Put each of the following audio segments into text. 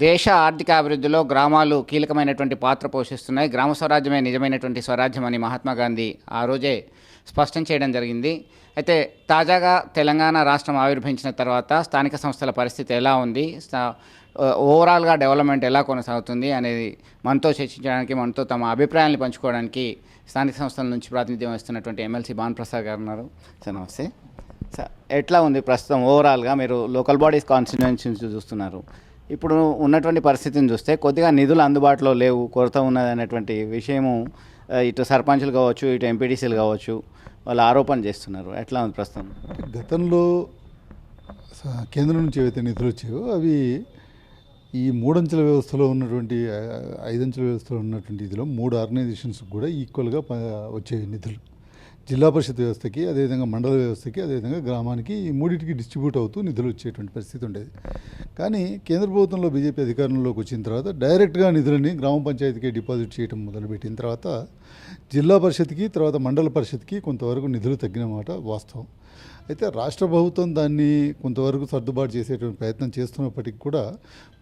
దేశ ఆర్థిక అభివృద్ధిలో గ్రామాలు కీలకమైనటువంటి పాత్ర పోషిస్తున్నాయి. గ్రామ స్వరాజ్యమే నిజమైనటువంటి స్వరాజ్యం అని మహాత్మా గాంధీ ఆ రోజే స్పష్టం చేయడం జరిగింది. అయితే తాజాగా తెలంగాణ రాష్ట్రం ఆవిర్భవించిన తర్వాత స్థానిక సంస్థల పరిస్థితి ఎలా ఉంది, ఓవరాల్గా డెవలప్మెంట్ ఎలా కొనసాగుతుంది అనేది మనతో చర్చించడానికి, మనతో తమ అభిప్రాయాన్ని పంచుకోవడానికి స్థానిక సంస్థల నుంచి ప్రాతినిధ్యం వస్తున్నటువంటి ఎమ్మెల్సీ భానుప్రసాద్ గారు ఉన్నారు. సార్ నమస్తే. సార్ ఎట్లా ఉంది ప్రస్తుతం ఓవరాల్గా? మీరు లోకల్ బాడీస్ కాన్స్టిట్యుయెన్సీస్ చూస్తున్నారు. ఇప్పుడు ఉన్నటువంటి పరిస్థితిని చూస్తే కొద్దిగా నిధులు అందుబాటులో లేవు, కొరత ఉన్నది అనేటువంటి విషయము ఇటు సర్పంచులు కావచ్చు, ఇటు ఎంపీటీసీలు కావచ్చు, వాళ్ళు ఆరోపణ చేస్తున్నారు. ఎట్లా ఉంది ప్రస్తుతం? గతంలో కేంద్రం నుంచి ఏవైతే నిధులు వచ్చాయో అవి ఈ మూడంచెల వ్యవస్థలో ఉన్నటువంటి 5 అంచెల వ్యవస్థలో ఉన్నటువంటి ఇదిలో 3 ఆర్గనైజేషన్స్కి కూడా ఈక్వల్గా వచ్చే నిధులు జిల్లా పరిషత్ వ్యవస్థకి, అదేవిధంగా మండల వ్యవస్థకి, అదేవిధంగా గ్రామానికి ఈ మూడింటికి డిస్ట్రిబ్యూట్ అవుతూ నిధులు వచ్చేటువంటి పరిస్థితి ఉండేది. కానీ కేంద్ర ప్రభుత్వంలో బీజేపీ అధికారంలోకి వచ్చిన తర్వాత డైరెక్ట్గా నిధులని గ్రామ పంచాయతీకి డిపాజిట్ చేయడం మొదలుపెట్టిన తర్వాత జిల్లా పరిషత్కి, తర్వాత మండల పరిషత్కి కొంతవరకు నిధులు తగ్గిన మాట వాస్తవం. అయితే రాష్ట్ర ప్రభుత్వం దాన్ని కొంతవరకు సర్దుబాటు చేసేటువంటి ప్రయత్నం చేస్తున్నప్పటికీ కూడా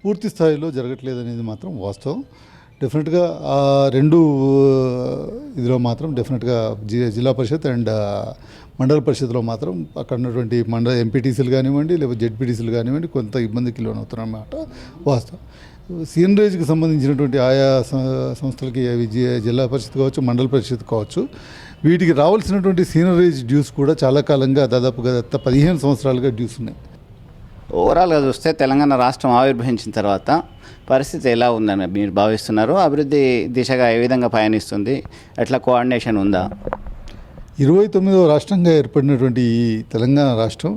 పూర్తి స్థాయిలో జరగట్లేదు అనేది మాత్రం వాస్తవం. డెఫినెట్గా ఆ రెండు ఇదిలో మాత్రం డెఫినెట్గా జిల్లా పరిషత్ అండ్ మండల పరిషత్లో మాత్రం అక్కడ ఉన్నటువంటి మండల ఎంపీటీసీలు కానివ్వండి, లేకపోతే జెడ్పీటీసీలు కానివ్వండి కొంత ఇబ్బందికి లోనవుతున్నమాట వాస్తవం. సీనరేజ్కి సంబంధించినటువంటి ఆయా సంస్థలకి అవి జిల్లా పరిషత్ కావచ్చు, మండల పరిషత్ కావచ్చు, వీటికి రావాల్సినటువంటి సీనరేజ్ డ్యూస్ కూడా చాలా కాలంగా దాదాపుగా 15 సంవత్సరాలుగా డ్యూస్ ఉన్నాయి. ఓవరాల్గా చూస్తే తెలంగాణ రాష్ట్రం ఆవిర్భవించిన తర్వాత పరిస్థితి ఎలా ఉందని మీరు భావిస్తున్నారు? అభివృద్ధి దిశగా ఏ విధంగా పయనిస్తుంది? ఎట్లా కోఆర్డినేషన్ ఉందా? 29వ రాష్ట్రంగా ఏర్పడినటువంటి ఈ తెలంగాణ రాష్ట్రం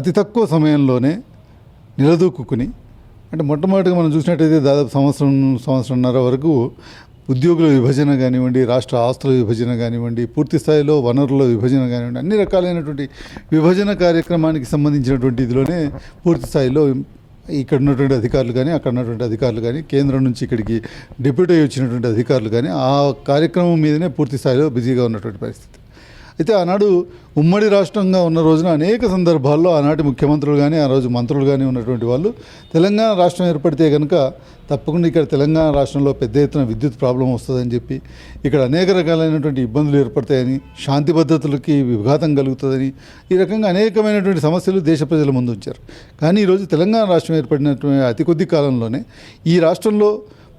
అతి తక్కువ సమయంలోనే నిలదొక్కుని, అంటే మొట్టమొదటిగా మనం చూసినట్టయితే దాదాపు సంవత్సరంన్నర వరకు ఉద్యోగుల విభజన కానివ్వండి, రాష్ట్ర ఆస్తుల విభజన కానివ్వండి, పూర్తి స్థాయిలో వనరుల విభజన కానివ్వండి, అన్ని రకాలైనటువంటి విభజన కార్యక్రమానికి సంబంధించినటువంటి ఇదిలోనే పూర్తి స్థాయిలో ఇక్కడ ఉన్నటువంటి అధికారులు కానీ, అక్కడ ఉన్నటువంటి అధికారులు కానీ, కేంద్రం నుంచి ఇక్కడికి డిప్యూటీ అయ్యి వచ్చినటువంటి అధికారులు కానీ ఆ కార్యక్రమం మీదనే పూర్తి స్థాయిలో బిజీగా ఉన్నటువంటి పరిస్థితి. అయితే ఆనాడు ఉమ్మడి రాష్ట్రంగా ఉన్న రోజున అనేక సందర్భాల్లో ఆనాటి ముఖ్యమంత్రులు కానీ, ఆ రోజు మంత్రులు కానీ ఉన్నటువంటి వాళ్ళు తెలంగాణ రాష్ట్రం ఏర్పడితే కనుక తప్పకుండా ఇక్కడ తెలంగాణ రాష్ట్రంలో పెద్ద ఎత్తున విద్యుత్ ప్రాబ్లం వస్తుందని చెప్పి, ఇక్కడ అనేక రకాలైనటువంటి ఇబ్బందులు ఏర్పడతాయని, శాంతి భద్రతలకి విఘాతం కలుగుతుందని, ఈ రకంగా అనేకమైనటువంటి సమస్యలు దేశ ప్రజల ముందు ఉంచారు. కానీ ఈరోజు తెలంగాణ రాష్ట్రం ఏర్పడినటువంటి అతి కొద్ది కాలంలోనే ఈ రాష్ట్రంలో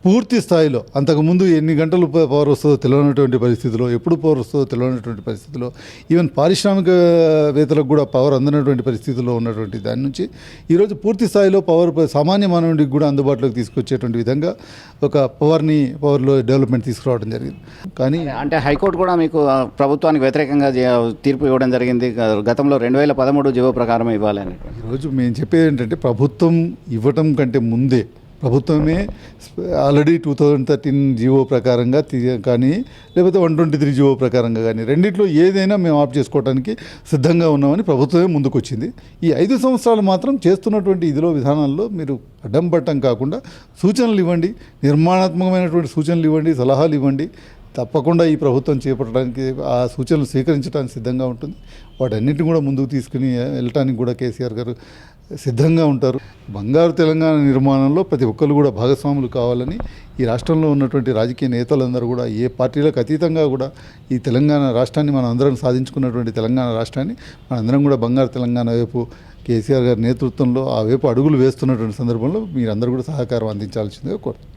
పూర్తి స్థాయిలో అంతకుముందు ఎన్ని గంటలు పవర్ వస్తుందో తెలియనటువంటి పరిస్థితిలో, ఎప్పుడు పవర్ వస్తుందో తెలియనటువంటి పరిస్థితిలో, ఈవెన్ పారిశ్రామికవేత్తలకు కూడా పవర్ అందనటువంటి పరిస్థితుల్లో ఉన్నటువంటి దాని నుంచి ఈరోజు పూర్తి స్థాయిలో పవర్ సామాన్య మానవుడికి కూడా అందుబాటులోకి తీసుకొచ్చేటువంటి విధంగా ఒక పవర్లో డెవలప్మెంట్ తీసుకురావడం జరిగింది. కానీ అంటే హైకోర్టు కూడా మీకు ప్రభుత్వానికి వ్యతిరేకంగా తీర్పు ఇవ్వడం జరిగింది. గతంలో 2013 జీవో ప్రకారం ఇవ్వాలని. ఈరోజు మేము చెప్పేది ఏంటంటే ప్రభుత్వం ఇవ్వటం కంటే ముందే ప్రభుత్వమే ఆల్రెడీ 2013 జీవో ప్రకారంగా కానీ, లేకపోతే 123 జీవో ప్రకారంగా కానీ, రెండిట్లో ఏదైనా మేము ఆప్ చేసుకోవడానికి సిద్ధంగా ఉన్నామని ప్రభుత్వమే ముందుకొచ్చింది. ఈ 5 సంవత్సరాలు మాత్రం చేస్తున్నటువంటి ఇదిలో విధానాల్లో మీరు అడ్డం పట్టం కాకుండా సూచనలు ఇవ్వండి, నిర్మాణాత్మకమైనటువంటి సూచనలు ఇవ్వండి, సలహాలు ఇవ్వండి. తప్పకుండా ఈ ప్రభుత్వం చేపట్టడానికి, ఆ సూచనలు స్వీకరించడానికి సిద్ధంగా ఉంటుంది. వాటన్నిటిని కూడా ముందుకు తీసుకుని వెళ్ళటానికి కూడా కేసీఆర్ గారు సిద్ధంగా ఉంటారు. బంగారు తెలంగాణ నిర్మాణంలో ప్రతి ఒక్కరు కూడా భాగస్వాములు కావాలని ఈ రాష్ట్రంలో ఉన్నటువంటి రాజకీయ నేతలందరూ కూడా ఏ పార్టీలకు అతీతంగా కూడా ఈ తెలంగాణ రాష్ట్రాన్ని మనం అందరం సాధించుకున్నటువంటి తెలంగాణ రాష్ట్రాన్ని మనందరం కూడా బంగారు తెలంగాణ వైపు కేసీఆర్ గారి నేతృత్వంలో ఆ వైపు అడుగులు వేస్తున్నటువంటి సందర్భంలో మీరందరూ కూడా సహకారం అందించాల్సిందిగా కోరుతున్నాను.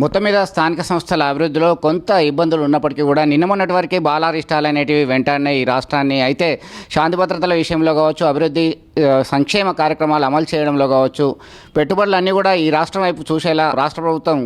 మొత్తం మీద స్థానిక సంస్థల అభివృద్ధిలో కొంత ఇబ్బందులు ఉన్నప్పటికీ కూడా నిన్న మొన్నటి వరకు బాలారిష్టాలు అనేటివి వెంటాడినాయి ఈ రాష్ట్రాన్ని. అయితే శాంతి భద్రతల విషయంలో కావచ్చు, అభివృద్ధి సంక్షేమ కార్యక్రమాలు అమలు చేయడంలో కావచ్చు, పెట్టుబడులు అన్నీ కూడా ఈ రాష్ట్రం వైపు చూసేలా రాష్ట్ర ప్రభుత్వం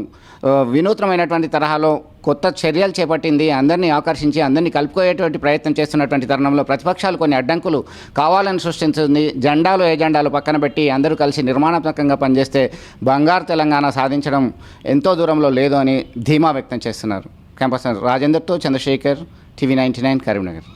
వినూత్నమైనటువంటి తరహాలో కొత్త చర్యలు చేపట్టింది. అందరినీ ఆకర్షించి అందరినీ కలుపుకోయేటువంటి ప్రయత్నం చేస్తున్నటువంటి తరుణంలో ప్రతిపక్షాలు కొన్ని అడ్డంకులు కావాలని సృష్టించింది. జెండాలు ఏజెండాలు పక్కన పెట్టి అందరూ కలిసి నిర్మాణాత్మకంగా పనిచేస్తే బంగారు తెలంగాణ సాధించడం ఎంతో దూరంలో లేదు అని ధీమా వ్యక్తం చేస్తున్నారు. క్యాంపస్ రాజేందర్తో చంద్రశేఖర్, టీవీ 99 కరీంనగర్.